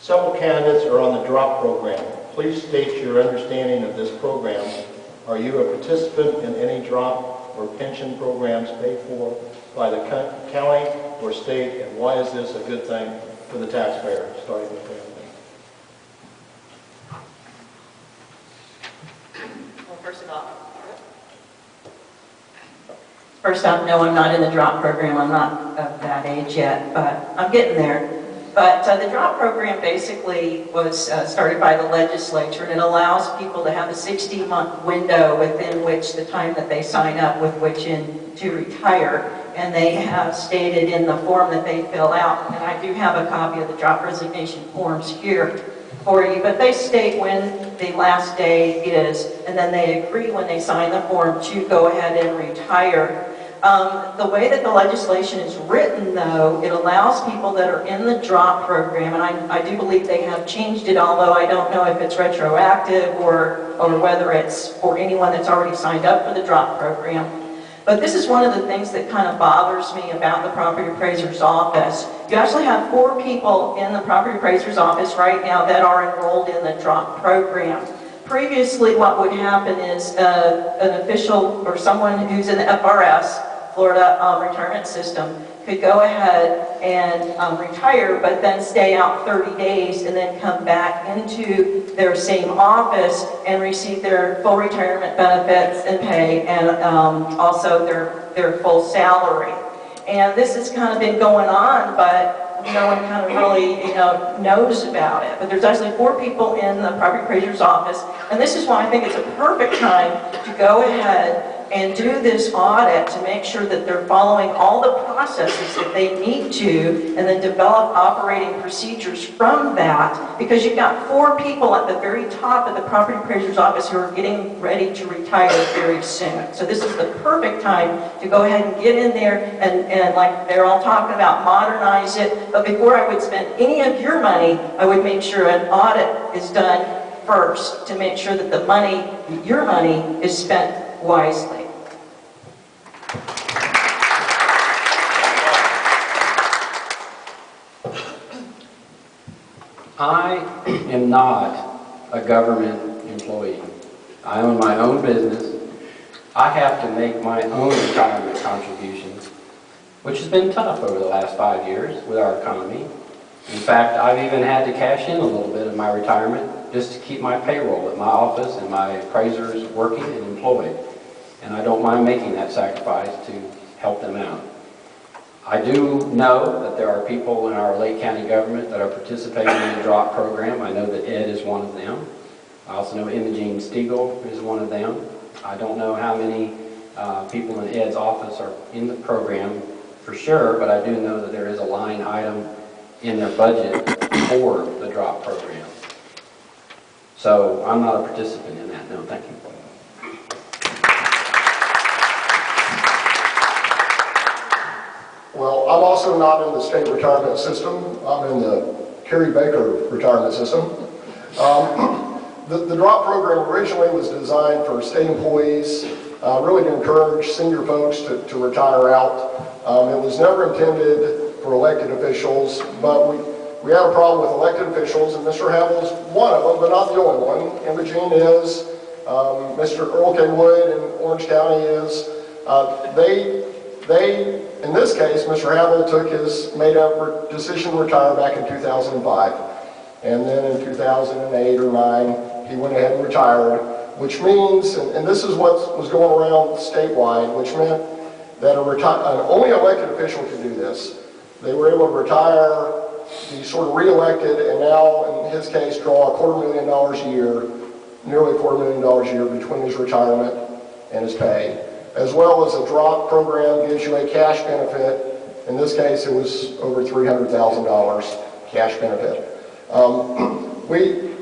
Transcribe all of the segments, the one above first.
Several candidates are on the drop program. Please state your understanding of this program. Are you a participant in any drop or pension programs paid for by the county or state, and why is this a good thing for the taxpayer? Starting with Anthony. Well, first off, no, I'm not in the drop program. I'm not of that age yet, but I'm getting there. But the drop program basically was started by the legislature, and it allows people to have a 60-month window within which the time that they sign up with which to retire. And they have stated in the form that they fill out, and I do have a copy of the drop resignation forms here for you, but they state when the last day is, and then they agree when they sign the form to go ahead and retire. The way that the legislation is written, though, it allows people that are in the drop program, and I do believe they have changed it, although I don't know if it's retroactive or whether it's for anyone that's already signed up for the drop program. But this is one of the things that kind of bothers me about the property appraiser's office. You actually have 4 people in the property appraiser's office right now that are enrolled in the drop program. Previously, what would happen is an official or someone who's in the FRS, Florida Retirement System, could go ahead and retire, but then stay out 30 days and then come back into their same office and receive their full retirement benefits and pay, and also their full salary. And this has kind of been going on, but no one kind of really, knows about it. But there's actually 4 people in the property appraiser's office, and this is why I think it's a perfect time to go ahead and do this audit to make sure that they're following all the processes that they need to, and then develop operating procedures from that, because you've got 4 people at the very top of the property appraiser's office who are getting ready to retire very soon. So this is the perfect time to go ahead and get in there and like they're all talking about, modernize it. But before I would spend any of your money, I would make sure an audit is done first to make sure that the money, your money, is spent wisely. I am not a government employee. I own my own business. I have to make my own retirement contributions, which has been tough over the last 5 years with our economy. In fact, I've even had to cash in a little bit of my retirement just to keep my payroll at my office and my appraisers working and employed. And I don't mind making that sacrifice to help them out. I do know that there are people in our Lake County government that are participating in the drop program. I know that Ed is one of them. I also know Imogene Stiegel is one of them. I don't know how many people in Ed's office are in the program for sure, but I do know that there is a line item in their budget for the drop program. So I'm not a participant in that, no, thank you. Well, I'm also not in the state retirement system. I'm in the Carey retirement system. The drop program originally was designed for state employees, really to encourage senior folks to retire out. It was never intended for elected officials, but we had a problem with elected officials, and Mr. Havill's one of them, but not the only one. Imogene is, Mr. Earl K. Wood in Orange County is. In this case, Mr. Havill made a decision to retire back in 2005. And then in 2008 or 9, he went ahead and retired, which means, and this is what was going around statewide, which meant that only an elected official could do this. They were able to retire, be sort of re-elected, and now, in his case, draw $250,000 a year, nearly $250,000 a year between his retirement and his pay. As well as a drop program gives you a cash benefit. In this case, it was over $300,000 cash benefit.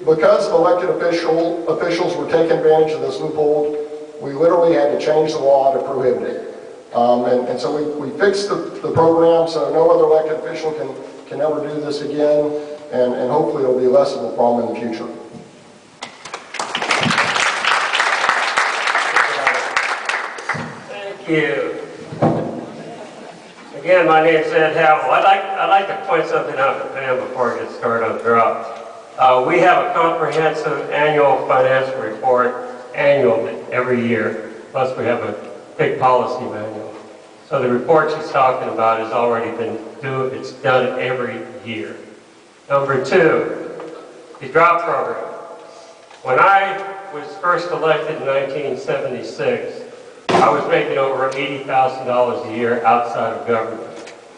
Because elected officials were taking advantage of this loophole, we literally had to change the law to prohibit it. And so we fixed the program so no other elected official can ever do this again, and hopefully it'll be less of a problem in the future. Thank you. Again, my name's Ed Havill. I'd like to point something out to Pam before I get started on drop. We have a comprehensive annual financial report annually, every year. Plus we have a big policy manual. So the report she's talking about has already been due. It's done every year. Number two, the drop program. When I was first elected in 1976, I was making over $80,000 a year outside of government.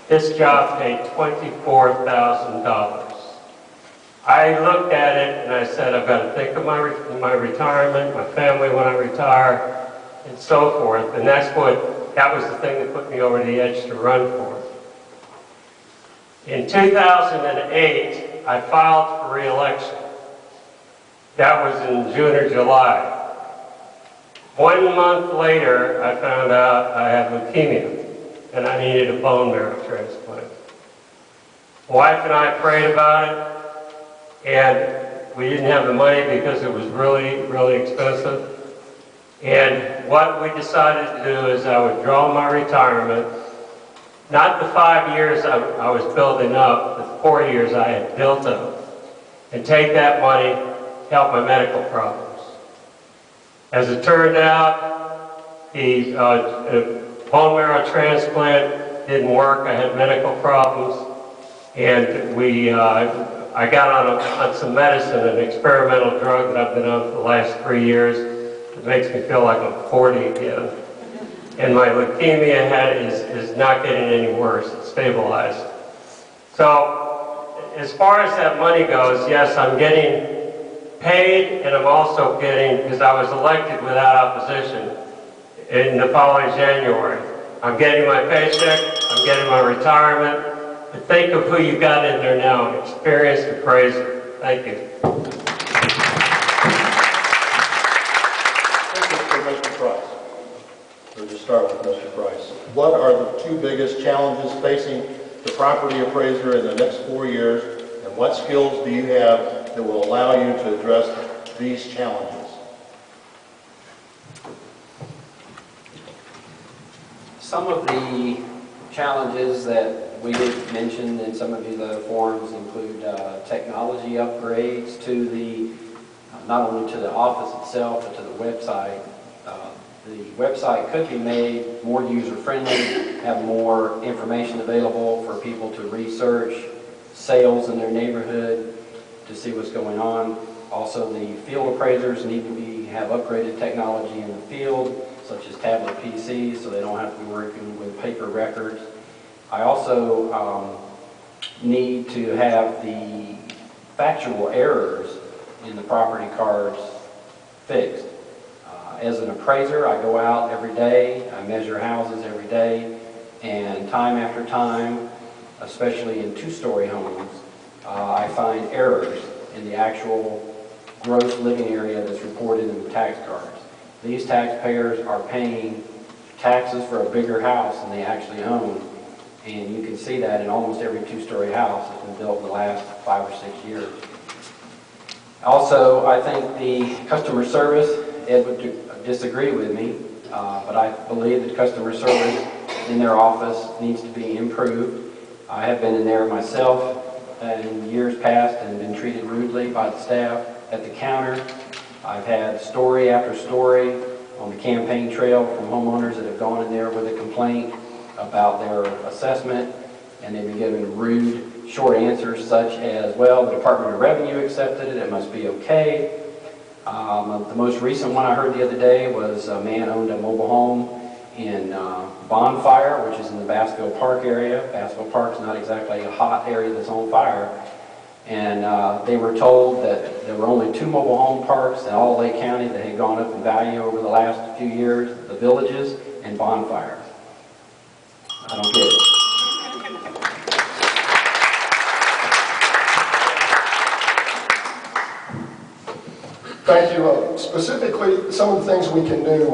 This job paid $24,000. I looked at it and I said, I've got to think of my retirement, my family when I retire, and so forth. And that was the thing that put me over the edge to run for it. In 2008, I filed for re-election. That was in June or July. 1 month later, I found out I had leukemia and I needed a bone marrow transplant. My wife and I prayed about it, and we didn't have the money because it was really, really expensive. And what we decided to do is I would draw my retirement, not the 5 years I was building up, the 4 years I had built up, and take that money to help my medical problems. As it turned out, the bone marrow transplant didn't work. I had medical problems, and I got on some medicine, an experimental drug that I've been on for the last 3 years. It makes me feel like I'm 40 again. And my leukemia is not getting any worse. It's stabilized. So, as far as that money goes, yes, I'm getting paid, and I'm also getting, because I was elected without opposition in the following January. I'm getting my paycheck, I'm getting my retirement. But think of who you got in there now, an experienced appraiser. Thank you. For Mr. Price. We'll just start with Mr. Price. What are the two biggest challenges facing the property appraiser in the next 4 years, and what skills do you have that will allow you to address these challenges? Some of the challenges that we did mention in some of these other forums include technology upgrades to the, not only to the office itself, but to the website. The website could be made more user-friendly, have more information available for people to research sales in their neighborhood, to see what's going on. Also, the field appraisers need to have upgraded technology in the field, such as tablet PCs, so they don't have to be working with paper records. I also need to have the factual errors in the property cards fixed. As an appraiser, I go out every day, I measure houses every day, and time after time, especially in two-story homes, I find errors in the actual gross living area that's reported in the tax cards. These taxpayers are paying taxes for a bigger house than they actually own, and you can see that in almost every two-story house that's been built in the last 5 or 6 years. Also, I think the customer service, Ed would disagree with me, but I believe that customer service in their office needs to be improved. I have been in there myself in years past and been treated rudely by the staff at the counter. I've had story after story on the campaign trail from homeowners that have gone in there with a complaint about their assessment, and they've been given rude, short answers such as, well, the Department of Revenue accepted it, it must be okay. The most recent one I heard the other day was a man owned a mobile home in Bonfire, which is in the Basville Park area. Basville Park's not exactly a hot area that's on fire. And they were told that there were only 2 mobile home parks in all Lake County that had gone up in value over the last few years, the Villages and Bonfire. I don't get it. Thank you. Specifically, some of the things we can do.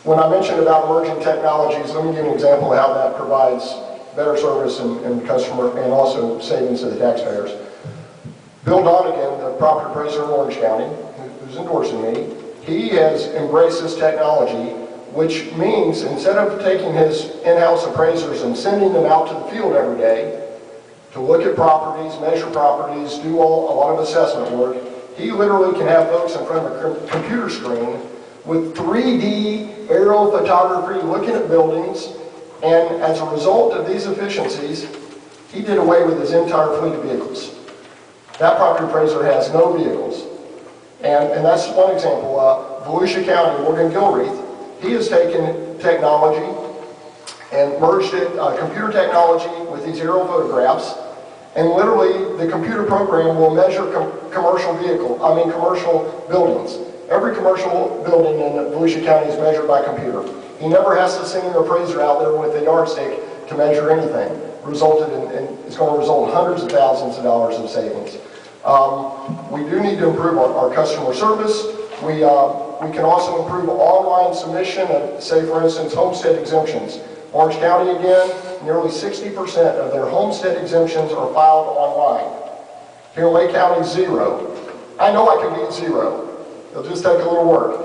When I mentioned about emerging technologies, let me give an example of how that provides better service and customer, and also savings to the taxpayers. Bill Donegan, the property appraiser in Orange County, who's endorsing me, he has embraced this technology which means instead of taking his in-house appraisers and sending them out to the field every day to look at properties, measure properties, do a lot of assessment work, he literally can have folks in front of a computer screen with 3D aerial photography looking at buildings, and as a result of these efficiencies, he did away with his entire fleet of vehicles. That property appraiser has no vehicles. And that's one example. Volusia County, Morgan Gilreath, he has taken technology and merged it, computer technology with these aerial photographs, and literally the computer program will measure commercial buildings. Every commercial building in Volusia County is measured by computer. He never has to send an appraiser out there with a yardstick to measure anything. It's going to result in hundreds of thousands of dollars of savings. We do need to improve our customer service. We can also improve online submission of, say for instance, homestead exemptions. Orange County again, nearly 60% of their homestead exemptions are filed online. Here in Lake County, 0. I know I can beat 0. It'll just take a little work.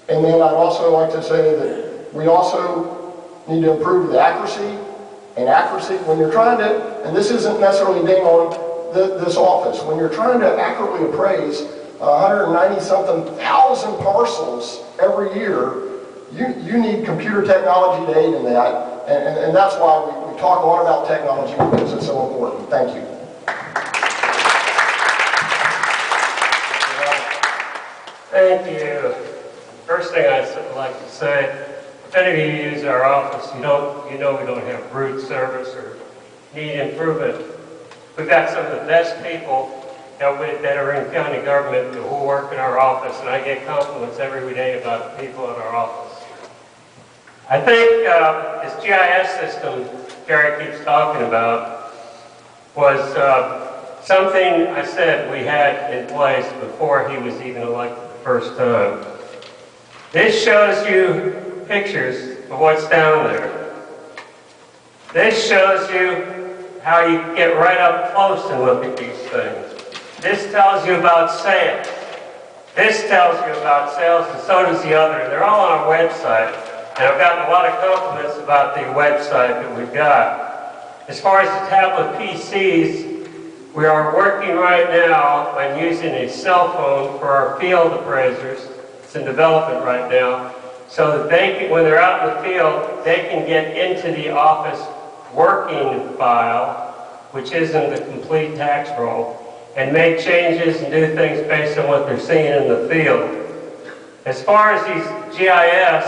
And then I'd also like to say that we also need to improve the accuracy. And accuracy, when you're trying to, and this isn't necessarily a ding on this office, when you're trying to accurately appraise 190-something thousand parcels every year, you need computer technology to aid in that. And that's why we talk a lot about technology, because it's so important. Thank you. Thank you. First thing I'd like to say, if any of you use our office, you know we don't have brute service or need improvement. We've got some of the best people that are in county government who work in our office, and I get compliments every day about the people in our office. I think this GIS system Carey keeps talking about was something I said we had in place before he was even elected the first time. This shows you pictures of what's down there. This shows you how you get right up close and look at these things. This tells you about sales. This tells you about sales, and so does the other. And they're all on our website. And I've gotten a lot of compliments about the website that we've got. As far as the tablet PCs, we are working right now on using a cell phone for our field appraisers. It's in development right now, so that they can, when they're out in the field, they can get into the office working file, which isn't the complete tax roll, and make changes and do things based on what they're seeing in the field. As far as these GIS,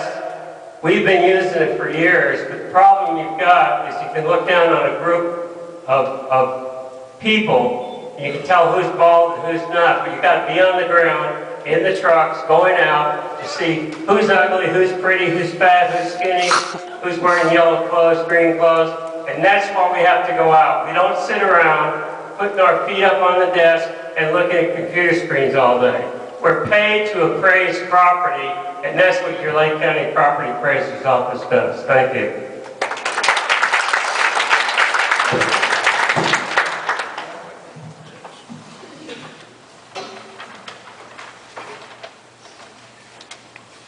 we've been using it for years, but the problem you've got is you can look down on a group of people, and you can tell who's bald and who's not, but you've got to be on the ground, in the trucks, going out to see who's ugly, who's pretty, who's fat, who's skinny, who's wearing yellow clothes, green clothes, and that's why we have to go out. We don't sit around putting our feet up on the desk and looking at computer screens all day. We're paid to appraise property, and that's what your Lake County Property Appraiser's Office does. Thank you.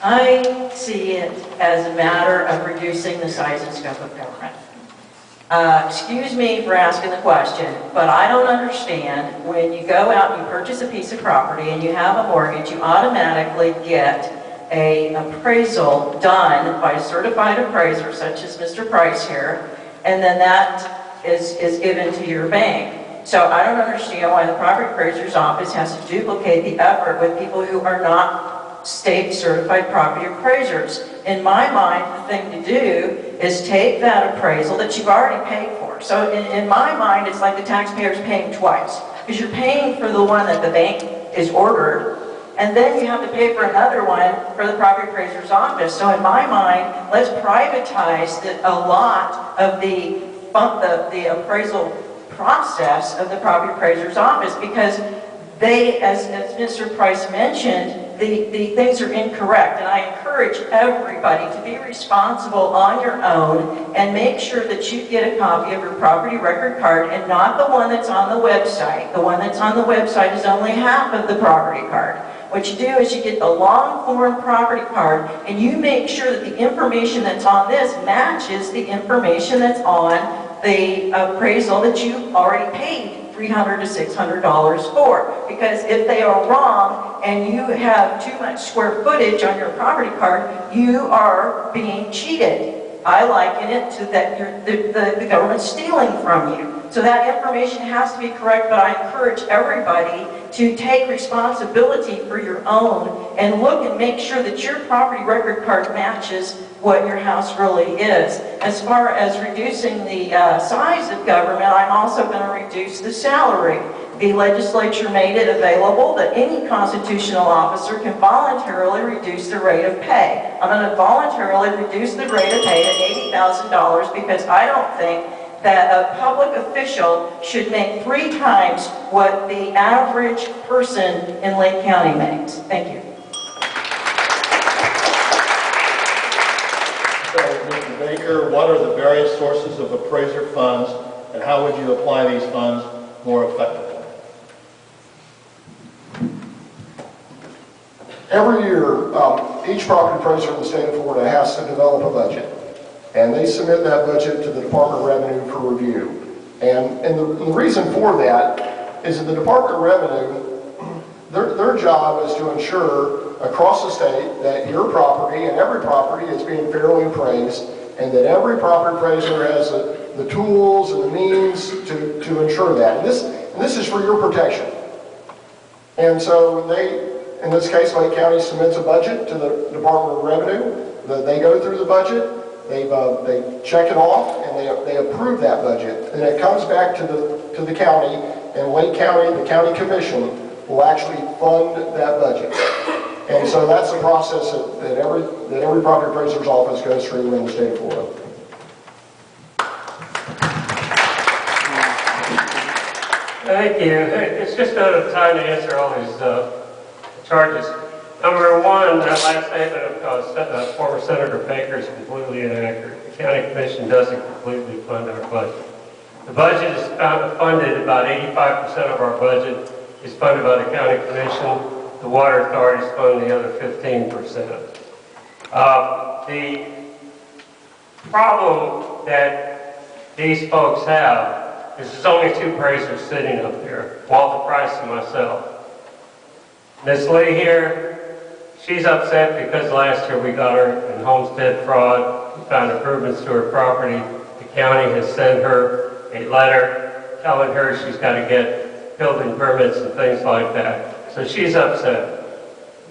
I see it as a matter of reducing the size and scope of government. Excuse me for asking the question, but I don't understand when you go out and you purchase a piece of property and you have a mortgage, you automatically get an appraisal done by a certified appraiser such as Mr. Price here, and then that is given to your bank. So I don't understand why the property appraiser's office has to duplicate the effort with people who are not state certified property appraisers. In my mind, the thing to do is take that appraisal that you've already paid for. So in my mind, it's like the taxpayer's paying twice, because you're paying for the one that the bank is ordered, and then you have to pay for another one for the property appraiser's office. So in my mind, let's privatize a lot of the appraisal process of the property appraiser's office, because they, as Mr. Price mentioned, the things are incorrect, and I encourage everybody to be responsible on your own and make sure that you get a copy of your property record card and not the one that's on the website. The one that's on the website is only half of the property card. What you do is you get the long form property card and you make sure that the information that's on this matches the information that's on the appraisal that you already paid $300 to $600 for. Because if they are wrong and you have too much square footage on your property card, you are being cheated. I liken it to that the government's stealing from you. So that information has to be correct, but I encourage everybody to take responsibility for your own and look and make sure that your property record card matches what your house really is. As far as reducing the size of government, I'm also going to reduce the salary. The legislature made it available that any constitutional officer can voluntarily reduce the rate of pay. I'm going to voluntarily reduce the rate of pay to $80,000 because I don't think that a public official should make 3 times what the average person in Lake County makes. Thank you. So, Mr. Baker, what are the various sources of appraiser funds, and how would you apply these funds more effectively? Every year, each property appraiser in the state of Florida has to develop a budget. And they submit that budget to the Department of Revenue for review. And the reason for that is that the Department of Revenue, their job is to ensure across the state that your property and every property is being fairly appraised, and that every property appraiser has the tools and the means to ensure that. And this is for your protection. And so in this case, Lake County submits a budget to the Department of Revenue. They go through the budget. They check it off and they approve that budget, and it comes back to the county, and Lake County, the county commission, will actually fund that budget. And so that's the process that every property appraiser's office goes through in the state of Florida. Thank you. It's just not enough time to answer all these charges. Number one, that last statement of former Senator Baker is completely inaccurate. The county commission doesn't completely fund our budget. The budget is funded, about 85% of our budget is funded by the county commission. The water authorities fund the other 15%. The problem that these folks have is there's only 2 appraisers sitting up there, Walter Price and myself. Ms. Lee here, she's upset because last year we got her in homestead fraud. We found improvements to her property. The county has sent her a letter telling her she's got to get building permits and things like that. So she's upset.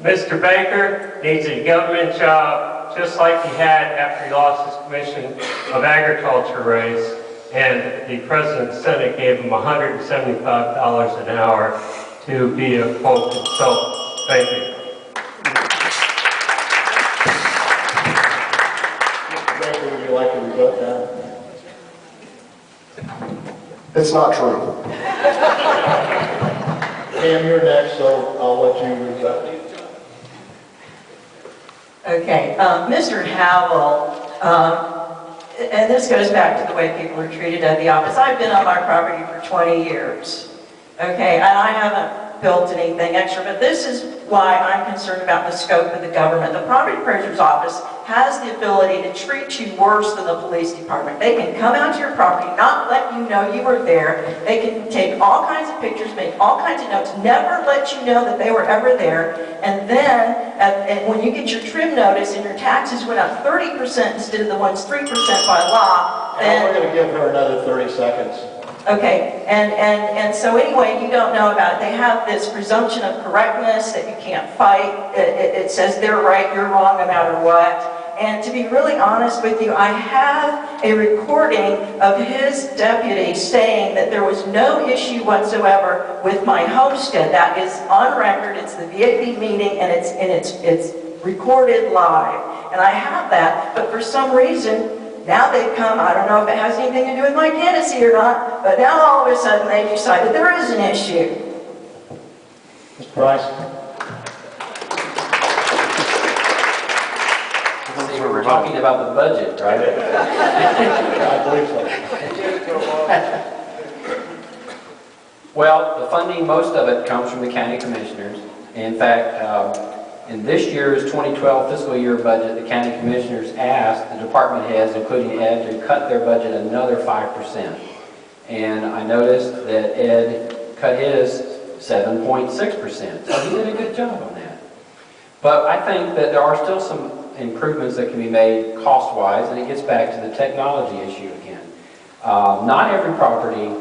Mr. Baker needs a government job just like he had after he lost his Commission of Agriculture raise, and the President of the Senate gave him $175 an hour to be a quote consultant. Thank you. Mr. Baker, would you like to rebut that? It's not true. Pam, you're next, so I'll let you rebut. Okay, Mr. Havill, and this goes back to the way people are treated at the office. I've been on my property for 20 years, okay, and I haven't built anything extra, but this is why I'm concerned about the scope of the government. The property appraiser's office has the ability to treat you worse than the police department. They can come out to your property, not let you know you were there. They can take all kinds of pictures, make all kinds of notes, never let you know that they were ever there. And then, when you get your trim notice and your taxes went up 30% instead of the ones 3% by law, then... We're going to give her another 30 seconds. Okay, and so anyway, you don't know about it. They have this presumption of correctness that you can't fight. It says they're right, you're wrong no matter what. And to be really honest with you, I have a recording of his deputy saying that there was no issue whatsoever with my homestead. That is on record. It's the VAB meeting, and it's recorded live. And I have that, but for some reason, now they've come, I don't know if it has anything to do with my candidacy or not, but now all of a sudden they've decided there is an issue. Mr. Price? See, we're talking about the budget, right? I believe so. Well, the funding, most of it comes from the county commissioners. In fact, in this year's 2012 fiscal year budget, the county commissioners asked the department heads, including Ed, to cut their budget another 5%. And I noticed that Ed cut his 7.6%. So he did a good job on that. But I think that there are still some improvements that can be made cost-wise, and it gets back to the technology issue again. Not every property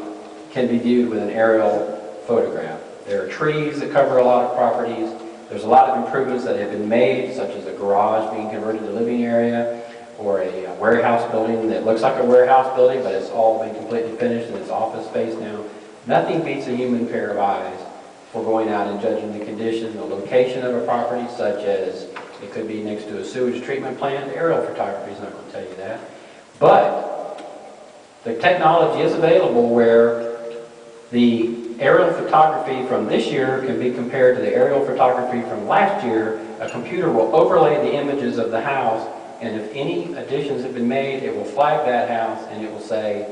can be viewed with an aerial photograph. There are trees that cover a lot of properties. There's a lot of improvements that have been made, such as a garage being converted to living area, or a warehouse building that looks like a warehouse building, but it's all been completely finished and it's office space now. Nothing beats a human pair of eyes for going out and judging the condition, the location of a property, such as it could be next to a sewage treatment plant. Aerial photography is not going to tell you that. But the technology is available where the aerial photography from this year can be compared to the aerial photography from last year. A computer will overlay the images of the house, and if any additions have been made, it will flag that house and it will say,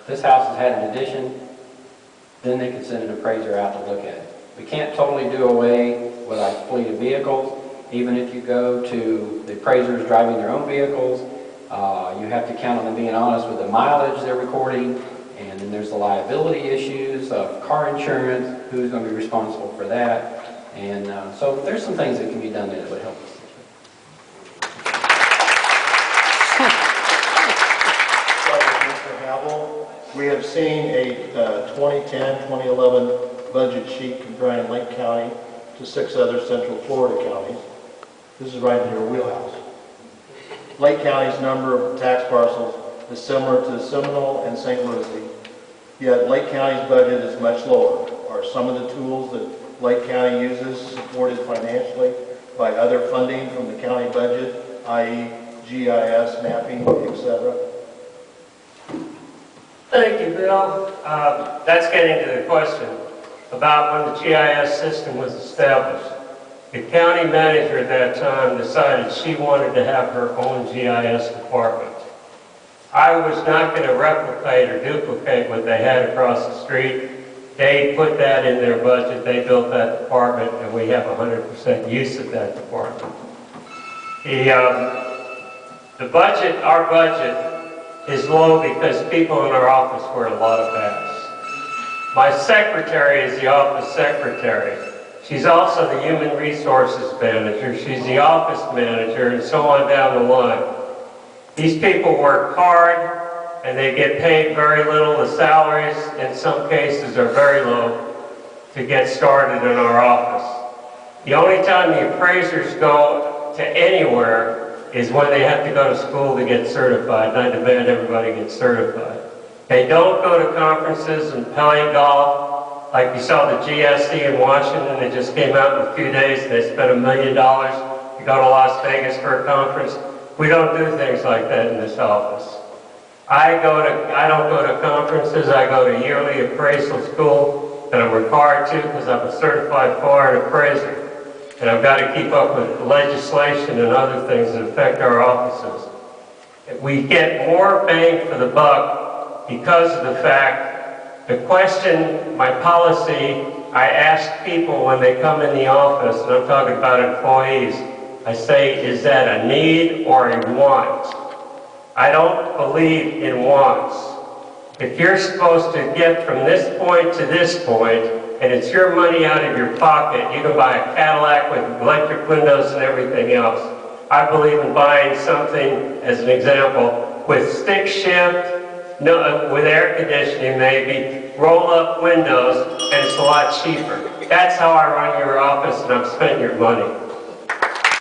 this house has had an addition. Then they can send an appraiser out to look at it. We can't totally do away with our fleet of vehicles. Even if you go to the appraisers driving their own vehicles, you have to count on them being honest with the mileage they're recording, and then there's the liability issues of car insurance, who's going to be responsible for that, and so there's some things that can be done there that would help us. Mr. Havill, we have seen a 2010-2011 budget sheet comparing Lake County to 6 other Central Florida counties. This is right in your wheelhouse. Lake County's number of tax parcels is similar to Seminole and St. Lucie, yet Lake County's budget is much lower. Are some of the tools that Lake County uses supported financially by other funding from the county budget, i.e. GIS, mapping, etc.? Thank you, Bill. That's getting to the question about when the GIS system was established. The county manager at that time decided she wanted to have her own GIS department. I was not going to replicate or duplicate what they had across the street. They put that in their budget, they built that department, and we have 100% use of that department. The budget, our budget, is low because people in our office wear a lot of hats. My secretary is the office secretary. She's also the human resources manager. She's the office manager, and so on down the line. These people work hard, and they get paid very little. The salaries, in some cases, are very low to get started in our office. The only time the appraisers go to anywhere is when they have to go to school to get certified, and I demand everybody get certified. They don't go to conferences and play golf. Like you saw the GSC in Washington, it just came out in a few days, and they spent $1 million to go to Las Vegas for a conference. We don't do things like that in this office. I don't go to conferences, I go to yearly appraisal school that I'm required to because I'm a certified foreign appraiser. And I've got to keep up with legislation and other things that affect our offices. We get more bang for the buck because of the fact, the question, my policy, I ask people when they come in the office, and I'm talking about employees, I say, is that a need or a want? I don't believe in wants. If you're supposed to get from this point to this point, and it's your money out of your pocket, you can buy a Cadillac with electric windows and everything else. I believe in buying something, as an example, with stick shift, with air conditioning maybe, roll-up windows, and it's a lot cheaper. That's how I run your office, and I've spent your money.